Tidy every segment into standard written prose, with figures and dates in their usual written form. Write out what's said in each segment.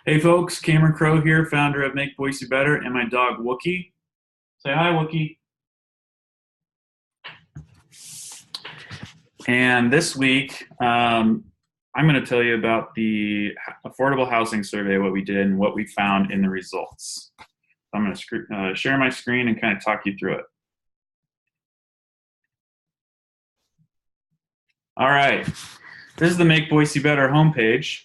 Hey folks, Cameron Crowe here, founder of Make Boise Better, and my dog Wookie. Say hi, Wookie. And this week, I'm going to tell you about the affordable housing survey, what we did, and what we found in the results. I'm going to share my screen and kind of talk you through it. All right, this is the Make Boise Better homepage.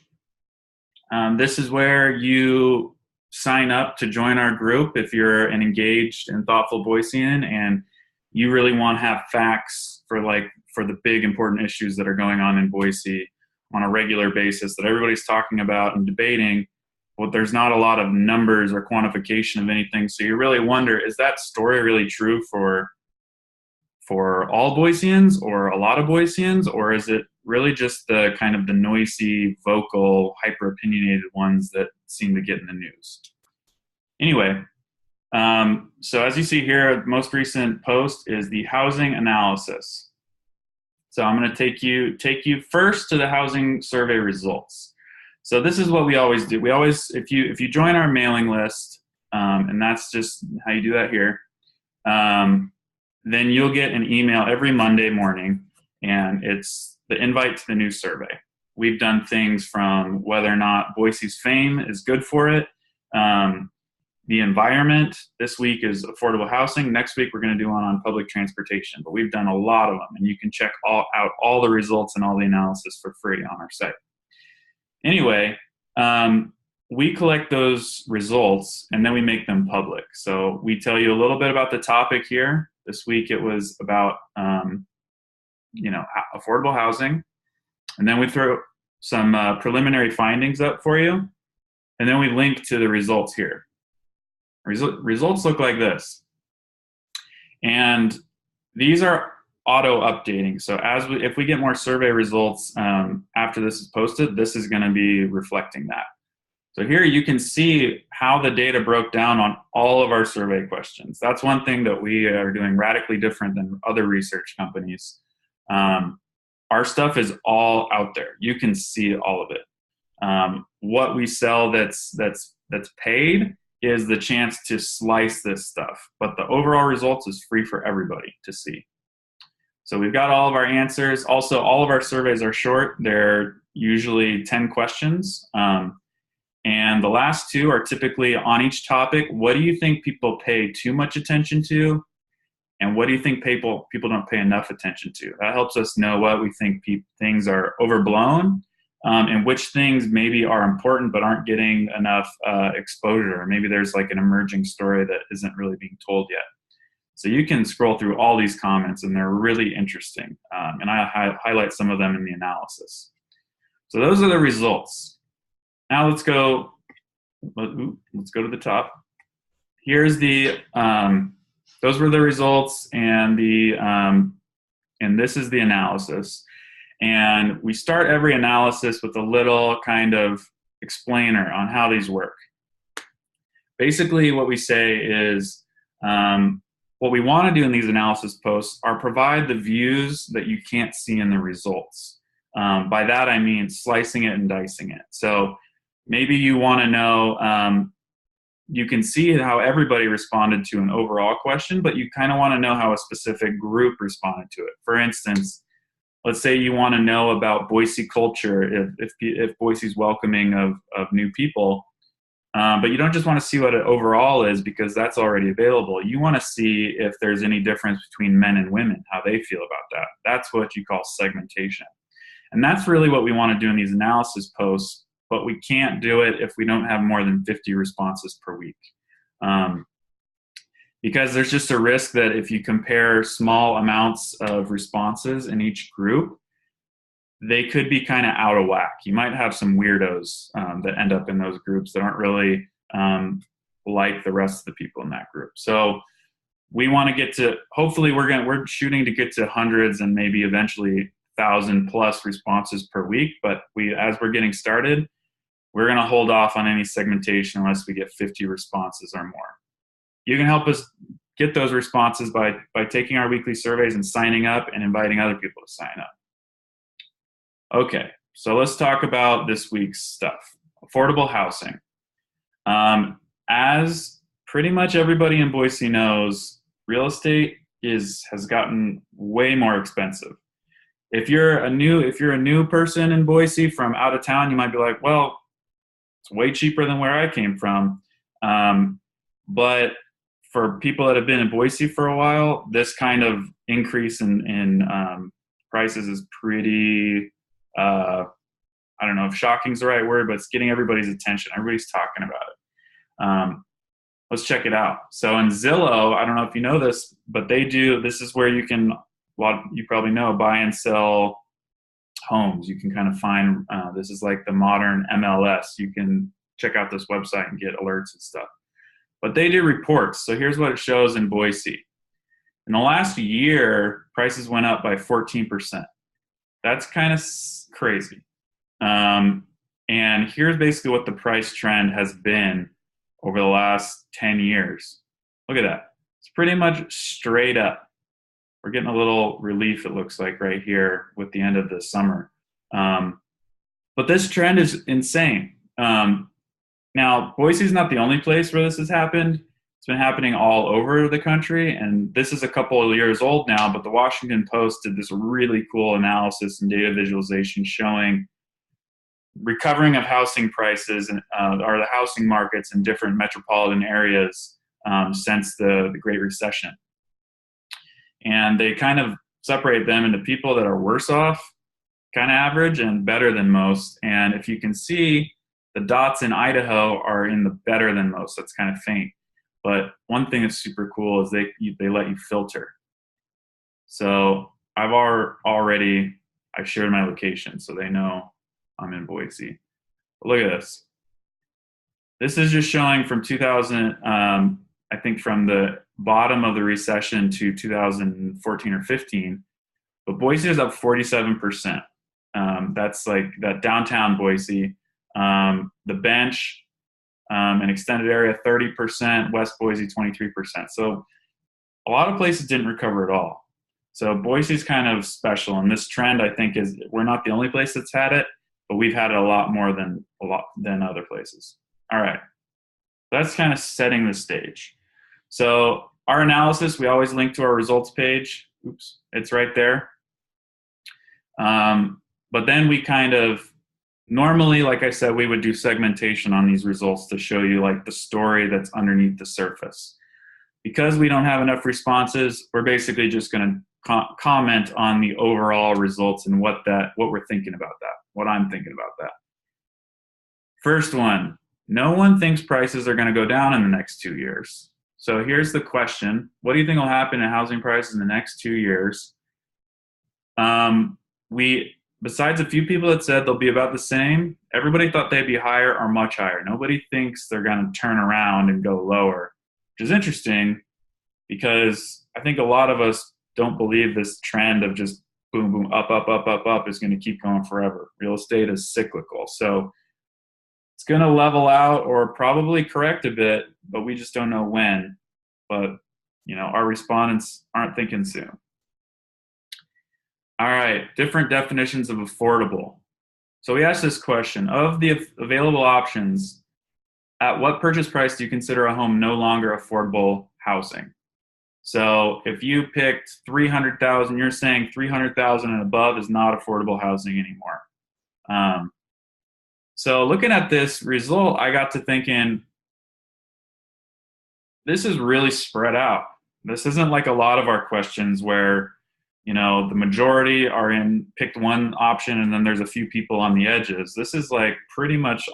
This is where you sign up to join our group if you're an engaged and thoughtful Boisean and you really want to have facts for the big important issues that are going on in Boise on a regular basis that everybody's talking about and debating. Well, there's not a lot of numbers or quantification of anything, so you really wonder, is that story really true for all Boiseans or a lot of Boiseans, or is it really just the kind of the noisy, vocal, hyper opinionated ones that seem to get in the news? Anyway, so as you see here, the most recent post is the housing analysis. So I'm going to take you first to the housing survey results. So this is what we always do. We always, if you join our mailing list, and that's just how you do that here, then you'll get an email every Monday morning, and it's the invite to the new survey. We've done things from whether or not Boise's fame is good for it, the environment. This week is affordable housing. Next week we're going to do one on public transportation, but we've done a lot of them, and you can check out all the results and all the analysis for free on our site. Anyway, we collect those results and then we make them public. So we tell you a little bit about the topic here. This week it was about affordable housing, and then we throw some preliminary findings up for you, and then we link to the results here. Results look like this, and these are auto updating. So if we get more survey results after this is posted, this is going to be reflecting that. So here you can see how the data broke down on all of our survey questions. That's one thing that we are doing radically different than other research companies. Our stuff is all out there. You can see all of it. What we sell that's paid is the chance to slice this stuff, but the overall results is free for everybody to see. So we've got all of our answers. Also, all of our surveys are short. They're usually 10 questions. And the last two are typically on each topic. What do you think people pay too much attention to? And what do you think people don't pay enough attention to? That helps us know what we think things are overblown, and which things maybe are important but aren't getting enough exposure. Or maybe there's like an emerging story that isn't really being told yet. So you can scroll through all these comments, and they're really interesting. And I highlight some of them in the analysis. So those are the results. Now let's go to the top. Here's those were the results, and this is the analysis. And we start every analysis with a little kind of explainer on how these work. Basically, what we say is what we want to do in these analysis posts are provide the views that you can't see in the results. By that I mean slicing it and dicing it. So maybe you want to know, you can see how everybody responded to an overall question, but you kind of want to know how a specific group responded to it. For instance, let's say you want to know about Boise culture, if Boise's welcoming of new people, but you don't just want to see what it overall is because that's already available. You want to see if there's any difference between men and women, how they feel about that. That's what you call segmentation. And that's really what we want to do in these analysis posts, but we can't do it if we don't have more than 50 responses per week. Because there's just a risk that if you compare small amounts of responses in each group, they could be kind of out of whack. You might have some weirdos that end up in those groups that aren't really like the rest of the people in that group. So we want to get to, hopefully we're shooting to get to hundreds and maybe eventually 1,000+ responses per week, but as we're getting started, we're going to hold off on any segmentation unless we get 50 responses or more. You can help us get those responses by taking our weekly surveys and signing up and inviting other people to sign up. Okay, so let's talk about this week's stuff. Affordable housing. As pretty much everybody in Boise knows, real estate has gotten way more expensive. If you're a new person in Boise from out of town, you might be like, well, it's way cheaper than where I came from. But for people that have been in Boise for a while, this kind of increase in prices is pretty, I don't know if shocking is the right word, but it's getting everybody's attention. Everybody's talking about it. Let's check it out. So in Zillow, I don't know if you know this, but this is where you can, well, you probably know, buy and sell homes. You can kind of find, this is like the modern MLS. You can check out this website and get alerts and stuff. But they do reports. So here's what it shows in Boise. In the last year, prices went up by 14%. That's kind of crazy. And here's basically what the price trend has been over the last 10 years. Look at that. It's pretty much straight up. We're getting a little relief, it looks like, right here with the end of the summer. But this trend is insane. Now, Boise is not the only place where this has happened. It's been happening all over the country, and this is a couple of years old now, but the Washington Post did this really cool analysis and data visualization showing recovering of housing prices or the housing markets in different metropolitan areas since the Great Recession. And they kind of separate them into people that are worse off, kind of average, and better than most. And if you can see, the dots in Idaho are in the better than most. That's kind of faint. But one thing that's super cool is they let you filter. So I've shared my location, so they know I'm in Boise. But look at this. This is just showing from 2000, I think from the bottom of the recession to 2014 or 15. But Boise is up 47%. That's like that downtown Boise. The Bench and extended area 30%, West Boise 23%. So a lot of places didn't recover at all. So Boise's kind of special, and this trend I think is we're not the only place that's had it, but we've had it a lot than other places. All right, that's kind of setting the stage. So our analysis, we always link to our results page. Oops, it's right there. But then we kind of normally, like I said, we would do segmentation on these results to show you like the story that's underneath the surface. Because we don't have enough responses, we're basically just going to comment on the overall results and what we're thinking about that, what I'm thinking about that. First one, no one thinks prices are going to go down in the next 2 years. So here's the question. What do you think will happen in housing prices in the next 2 years? Besides a few people that said they'll be about the same, everybody thought they'd be higher or much higher. Nobody thinks they're going to turn around and go lower, which is interesting because I think a lot of us don't believe this trend of just boom, boom, up, up, up, up, up is going to keep going forever. Real estate is cyclical. So it's going to level out or probably correct a bit, but we just don't know when. But, our respondents aren't thinking soon. All right, different definitions of affordable. So we asked this question, of the available options, at what purchase price do you consider a home no longer affordable housing? So if you picked 300,000, you're saying 300,000 and above is not affordable housing anymore. So looking at this result, I got to thinking, this is really spread out. This isn't like a lot of our questions where the majority picked one option and then there's a few people on the edges. This is like pretty much,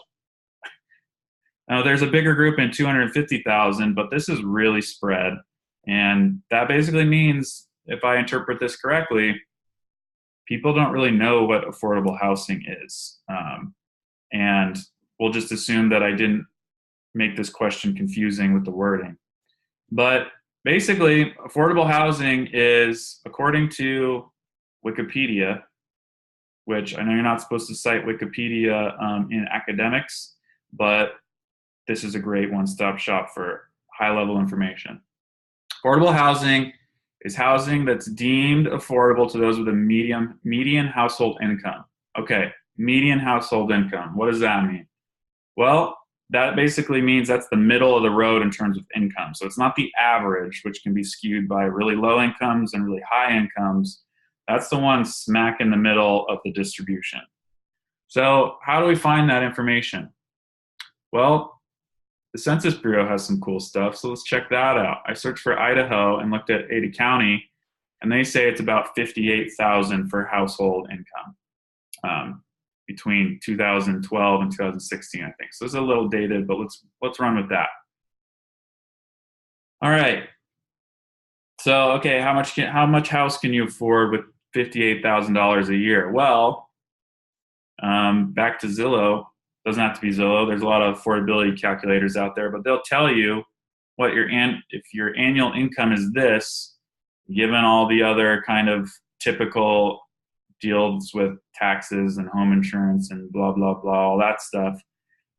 there's a bigger group in 250,000, but this is really spread. And that basically means, if I interpret this correctly, people don't really know what affordable housing is. And we'll just assume that I didn't make this question confusing with the wording. But basically, affordable housing is, according to Wikipedia, which I know you're not supposed to cite Wikipedia in academics, but this is a great one-stop shop for high-level information. Affordable housing is housing that's deemed affordable to those with a median household income. Okay, median household income. What does that mean? Well, that basically means that's the middle of the road in terms of income. So it's not the average, which can be skewed by really low incomes and really high incomes. That's the one smack in the middle of the distribution. So how do we find that information? Well, the Census Bureau has some cool stuff, so let's check that out. I searched for Idaho and looked at Ada County, and they say it's about $58,000 for household income between 2012 and 2016, I think. So it's a little dated, but let's run with that. All right. So okay, how much house can you afford with $58,000 a year? Well, back to Zillow. Doesn't have to be Zillow. There's a lot of affordability calculators out there, but they'll tell you what if your annual income is this, given all the other kind of typical deals with taxes and home insurance and blah blah blah, all that stuff,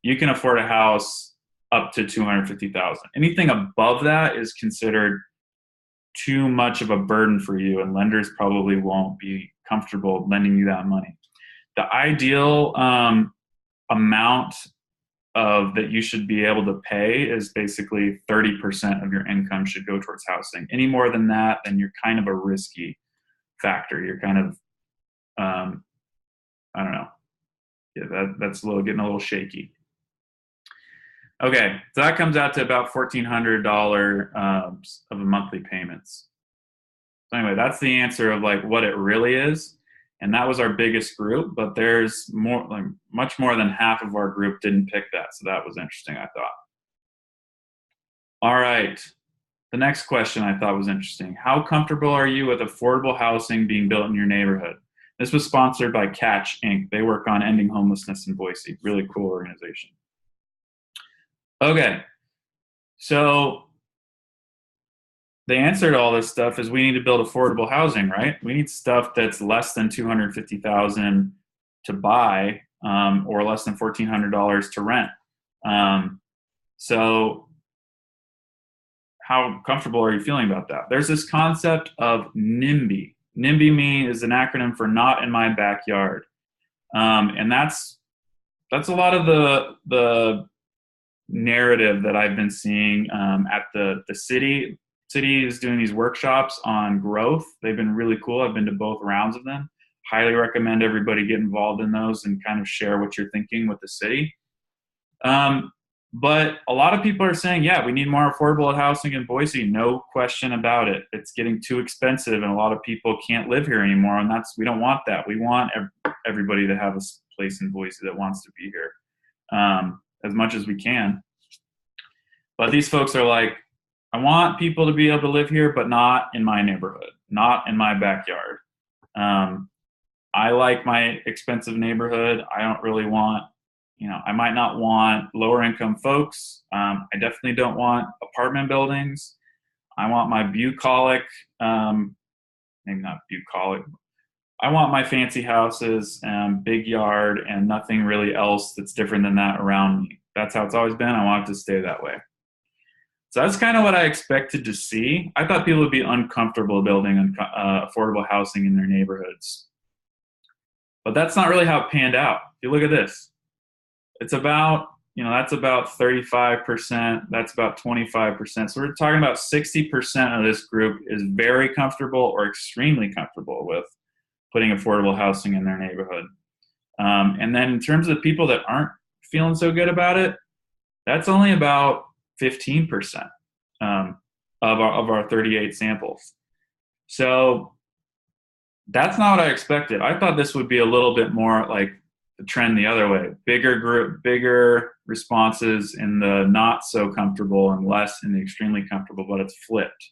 you can afford a house up to $250,000. Anything above that is considered too much of a burden for you, and lenders probably won't be comfortable lending you that money. The ideal amount that you should be able to pay is basically 30% of your income should go towards housing. Any more than that, then you're kind of a risky factor. You're kind of, I don't know. Yeah, that's getting a little shaky. Okay, so that comes out to about $1,400 of a monthly payments. So anyway, that's the answer of like what it really is. And that was our biggest group, but there's more, like much more than half of our group didn't pick that. So that was interesting, I thought. All right. The next question I thought was interesting. How comfortable are you with affordable housing being built in your neighborhood? This was sponsored by Catch Inc. They work on ending homelessness in Boise. Really cool organization. Okay. So the answer to all this stuff is we need to build affordable housing, right? We need stuff that's less than $250,000 to buy, or less than $1,400 to rent. So how comfortable are you feeling about that? There's this concept of NIMBY. NIMBY is an acronym for Not in My Backyard. And that's a lot of the narrative that I've been seeing at the city. City is doing these workshops on growth. They've been really cool. I've been to both rounds of them. Highly recommend everybody get involved in those and kind of share what you're thinking with the city. But a lot of people are saying, yeah, we need more affordable housing in Boise. No question about it. It's getting too expensive and a lot of people can't live here anymore. And we don't want that. We want everybody to have a place in Boise that wants to be here as much as we can. But these folks are like, I want people to be able to live here, but not in my neighborhood, not in my backyard. I like my expensive neighborhood. I don't really want, I might not want lower income folks. I definitely don't want apartment buildings. I want my bucolic, maybe not bucolic. I want my fancy houses, big yard, and nothing really else that's different than that around me. That's how it's always been. I want it to stay that way. So that's kind of what I expected to see. I thought people would be uncomfortable building affordable housing in their neighborhoods. But that's not really how it panned out. If you look at this, it's about, that's about 35%. That's about 25%. So we're talking about 60% of this group is very comfortable or extremely comfortable with putting affordable housing in their neighborhood. And then in terms of the people that aren't feeling so good about it, that's only about 15% of our 38 samples. So that's not what I expected. I thought this would be a little bit more like the trend the other way. Bigger group, bigger responses in the not so comfortable and less in the extremely comfortable, but it's flipped.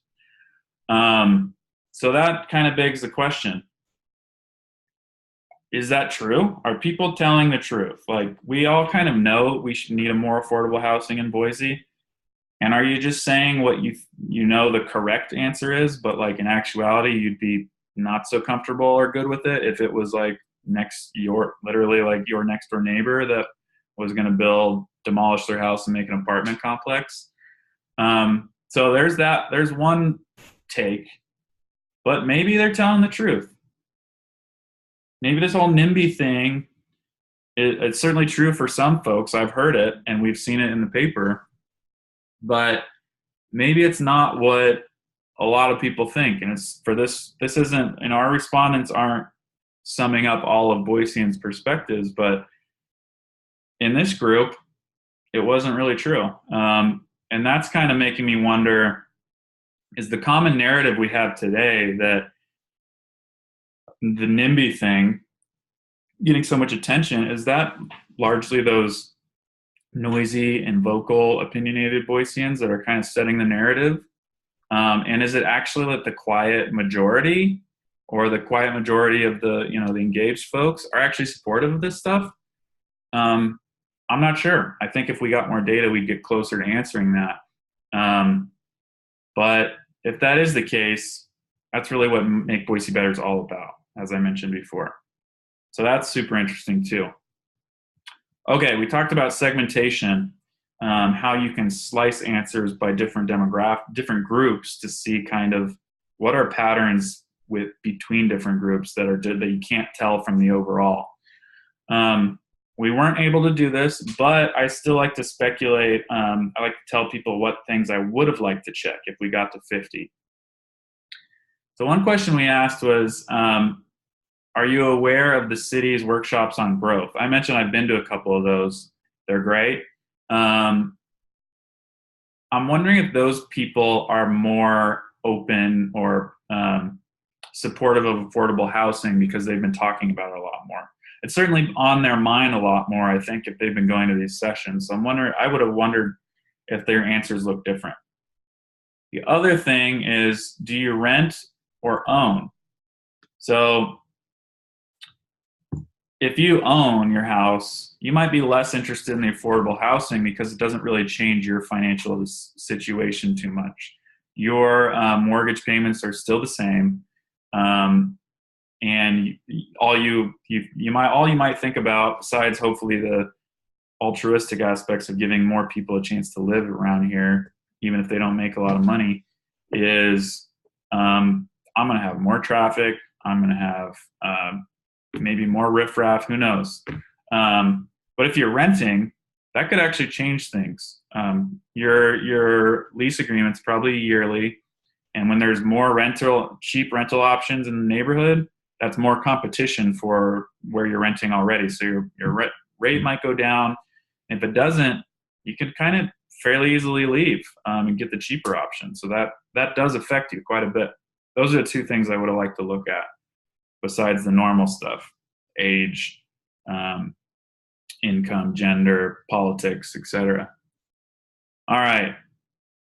So that kind of begs the question. Is that true? Are people telling the truth? Like, we all kind of know we should need a more affordable housing in Boise. And are you just saying what you know the correct answer is, but like in actuality, you'd be not so comfortable or good with it if it was like literally like your next door neighbor that was going to demolish their house and make an apartment complex? So there's that. There's one take, but maybe they're telling the truth. Maybe this whole NIMBY thing It's certainly true for some folks. I've heard it and we've seen it in the paper, but maybe it's not what a lot of people think. And it's for this isn't, and our respondents aren't summing up all of Boiseans perspectives, but in this group, it wasn't really true. And that's kind of making me wonder, is the common narrative we have today that the NIMBY thing getting so much attention, is that largely those noisy and vocal opinionated Boiseans that are kind of setting the narrative? And is it actually that the quiet majority or the quiet majority of the, the engaged folks are actually supportive of this stuff? I'm not sure. I think if we got more data, we'd get closer to answering that. But if that is the case, that's really what Make Boise Better is all about, as I mentioned before. So that's super interesting too. Okay, we talked about segmentation, how you can slice answers by different different groups to see kind of what are patterns between different groups that you can't tell from the overall. We weren't able to do this, but I still like to speculate. I like to tell people what things I would have liked to check if we got to 50. So one question we asked was, are you aware of the city's workshops on growth? I mentioned I've been to a couple of those. They're great. I'm wondering if those people are more open or supportive of affordable housing because they've been talking about it a lot more. It's certainly on their mind a lot more, I think, if they've been going to these sessions. So I would have wondered if their answers look different. The other thing is, do you rent or own? So if you own your house, you might be less interested in the affordable housing because it doesn't really change your financial situation too much. Your mortgage payments are still the same. And all you might think about, besides hopefully the altruistic aspects of giving more people a chance to live around here, even if they don't make a lot of money, is I'm going to have more traffic. I'm going to have maybe more riffraff. Who knows? But if you're renting, that could actually change things. Your lease agreement's probably yearly, and when there's more cheap rental options in the neighborhood, that's more competition for where you're renting already. So your rate might go down. If it doesn't, you can kind of fairly easily leave and get the cheaper option. So that does affect you quite a bit. Those are the two things I would have liked to look at besides the normal stuff: age, income, gender, politics, etc. All right,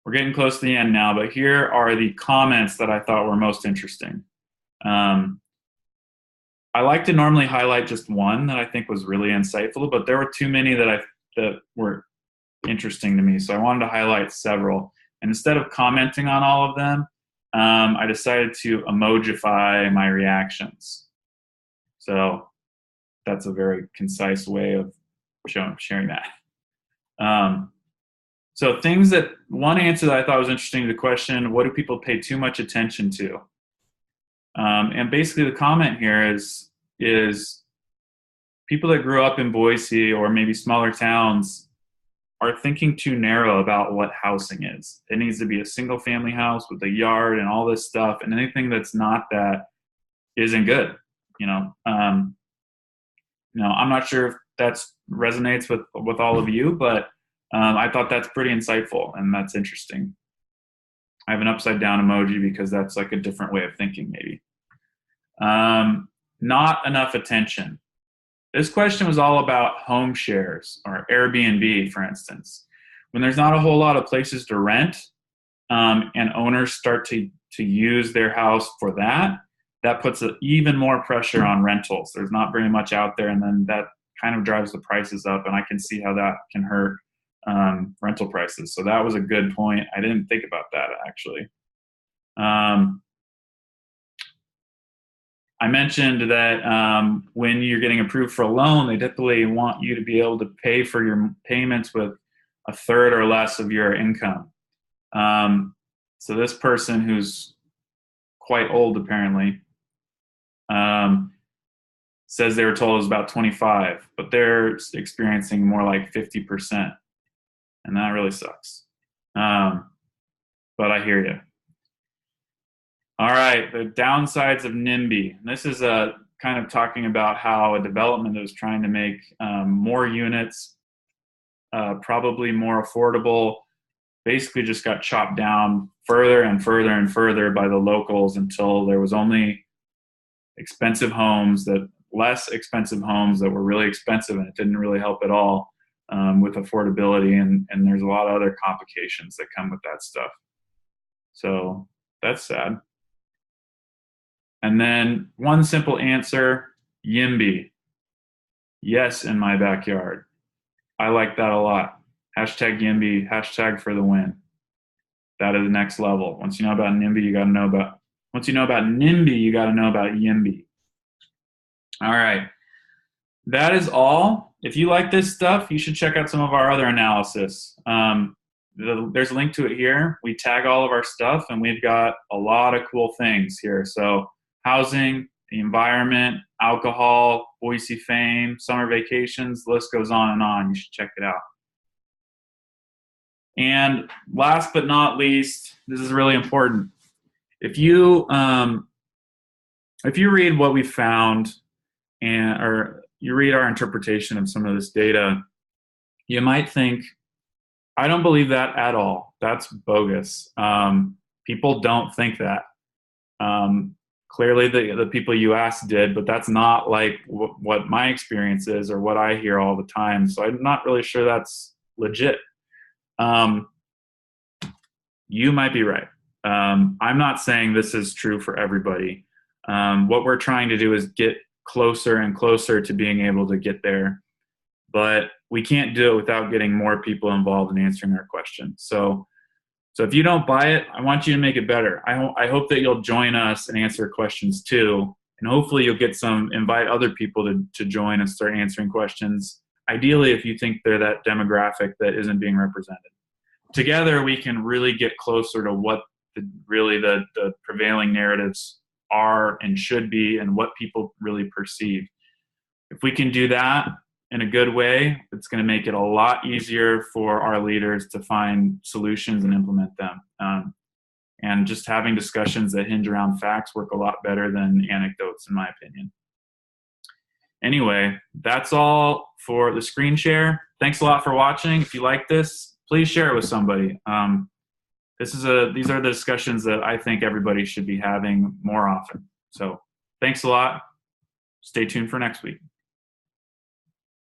we're getting close to the end now, but here are the comments that I thought were most interesting. I like to normally highlight just one that I think was really insightful, but there were too many that were interesting to me, so I wanted to highlight several. And instead of commenting on all of them, I decided to emojify my reactions. So that's a very concise way of sharing that. So one answer that I thought was interesting to the question, what do people pay too much attention to? And basically the comment here is people that grew up in Boise or maybe smaller towns are thinking too narrow about what housing is. It needs to be a single family house with a yard and all this stuff, and anything that's not that isn't good. I'm not sure if that resonates with all of you, but I thought that's pretty insightful and that's interesting. I have an upside down emoji because that's like a different way of thinking maybe. Not enough attention. This question was all about home shares or Airbnb, for instance. When there's not a whole lot of places to rent, and owners start to use their house for that puts even more pressure on rentals. There's not very much out there, and then that kind of drives the prices up, and I can see how that can hurt rental prices. So that was a good point. I didn't think about that, actually. I mentioned that when you're getting approved for a loan, they typically want you to be able to pay for your payments with a third or less of your income. So this person, who's quite old apparently, says they were told it was about 25, but they're experiencing more like 50%. And that really sucks. But I hear you. All right, the downsides of NIMBY. And this is kind of talking about how a development that was trying to make more units, probably more affordable, basically just got chopped down further and further and further by the locals until there was only less expensive homes that were really expensive, and it didn't really help at all with affordability, and there's a lot of other complications that come with that stuff. So that's sad. And then one simple answer, YIMBY. Yes, in my backyard. I like that a lot. Hashtag YIMBY, hashtag for the win. That is the next level. Once you know about NIMBY, you got to know about YIMBY. All right. That is all. If you like this stuff, you should check out some of our other analysis. There's a link to it here. We tag all of our stuff, and we've got a lot of cool things here. So housing, the environment, alcohol, Boise fame, summer vacations, the list goes on and on. You should check it out. And last but not least, this is really important. If you read what we found, or you read our interpretation of some of this data, you might think, I don't believe that at all. That's bogus. People don't think that. Clearly the people you asked did, but that's not like what my experience is or what I hear all the time. So I'm not really sure that's legit. You might be right. I'm not saying this is true for everybody. What we're trying to do is get closer and closer to being able to get there, but we can't do it without getting more people involved in answering our questions. So if you don't buy it, I want you to make it better. I hope that you'll join us and answer questions too, and hopefully you'll invite other people to join and start answering questions. Ideally, if you think they're that demographic that isn't being represented. Together, we can really get closer to what the prevailing narratives are and should be, and what people really perceive. If we can do that in a good way, it's going to make it a lot easier for our leaders to find solutions and implement them. And just having discussions that hinge around facts work a lot better than anecdotes, in my opinion. Anyway, that's all for the screen share. Thanks a lot for watching. If you like this, please share it with somebody. These are the discussions that I think everybody should be having more often. So thanks a lot. Stay tuned for next week.